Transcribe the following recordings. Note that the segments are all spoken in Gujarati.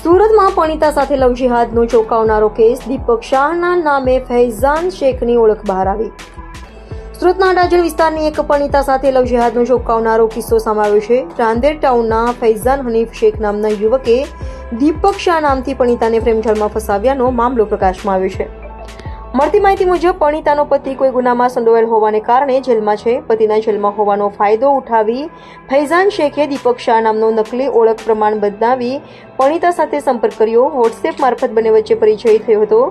સુરતમાં પરિણીતા સાથે લવ જિહાદનો ચોંકાવનારો કેસ. દીપક શાહના નામે ફૈઝાન શેખની ઓળખ બહાર આવી. સુરતના અડાજણ વિસ્તારની એક પરિણીતા સાથે લવ જિહાદનો ચોંકાવનારો કિસ્સો સામે આવ્યો છે. રાંદેર ટાઉનના ફૈઝાન હનીફ શેખ નામના યુવકે દીપક શાહ નામથી પરિણીતાને પ્રેમજાળમાં ફસાવ્યાનો મામલો પ્રકાશમાં આવ્યો છે. મળતી માહિતી મુજબ પરિણીતાનો પતિ કોઈ ગુનામાં સંડોવાયેલ હોવાને કારણે જેલમાં છે. પતિના જેલમાં હોવાનો ફાયદો ઉઠાવી ફૈઝાન શેખે દીપક શાહ નામનો નકલી ઓળખ પ્રમાણ બનાવી પરિણીતા સાથે સંપર્ક કર્યો. વોટ્સએપ મારફત બંને વચ્ચે પરિચય થયો હતો.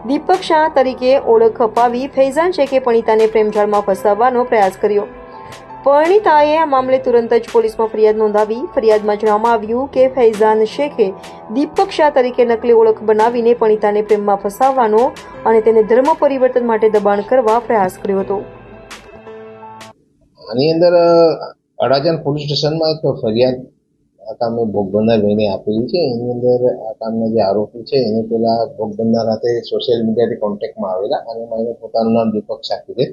દીપક શાહ તરીકે ઓળખ અપાવી ફૈઝાન શેખે પરિણીતાને પ્રેમજાળમાં ફસાવવાનો પ્રયાસ કર્યો. પરિણીતાએ આ મામલે તુરંત જ પોલીસમાં ફરિયાદ નોંધાવી. ફરિયાદમાં જણાવવામાં આવ્યું કે ફૈઝાન શેખે દીપક શાહ તરીકે નકલી ઓળખ બનાવીને પરિણીતાને પ્રેમમાં ફસાવવાનો અને તેને ધર્મ પરિવર્તન માટે દબાણ કરવા પ્રયાસ કર્યો હતો. આની અંદર અડાજણ પોલીસ સ્ટેશનમાં એક ફરિયાદ આ કામે ભોગ બનનાર ભાઈને આપેલી છે. એની અંદર આ કામના જે આરોપી છે એને પેલા ભોગ બનનાર સાથે સોશિયલ મીડિયાથી કોન્ટેક્ટમાં આવેલા અને એને પોતાનું નામ દીપક શાહ કીધે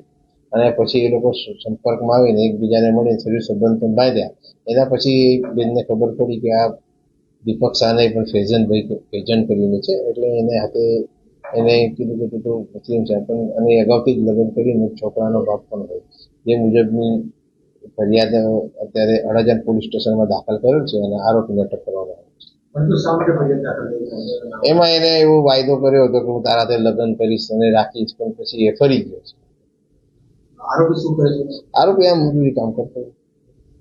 અને પછી એ લોકો સંપર્કમાં આવીને એકબીજાને મળીને શરીર સંબંધ બાંધ્યા. એના પછી બેનને ખબર પડી કે આ દીપક શાહને પણ ફૈઝન કરીને છે, એટલે એને હાથે એને કીધું કે તું મુસ્લિમ છે પણ અને અગાઉથી જ લગ્ન કરીને છોકરાનો બાપ પણ હોય. જે મુજબની ફરિયાદ અત્યારે અડાજણ પોલીસ સ્ટેશનમાં દાખલ કરેલ છે અને આરોપીને અટક કરવામાં આવે છે. એમાં એને એવો વાયદો કર્યો હતો કે હું તારા હાથે લગ્ન કરીશ અને રાખીશ, પણ પછી એ ફરી ગયો છે. આરોપી શું કરે છે? આરોપી આ મજૂરી કામ કરતો.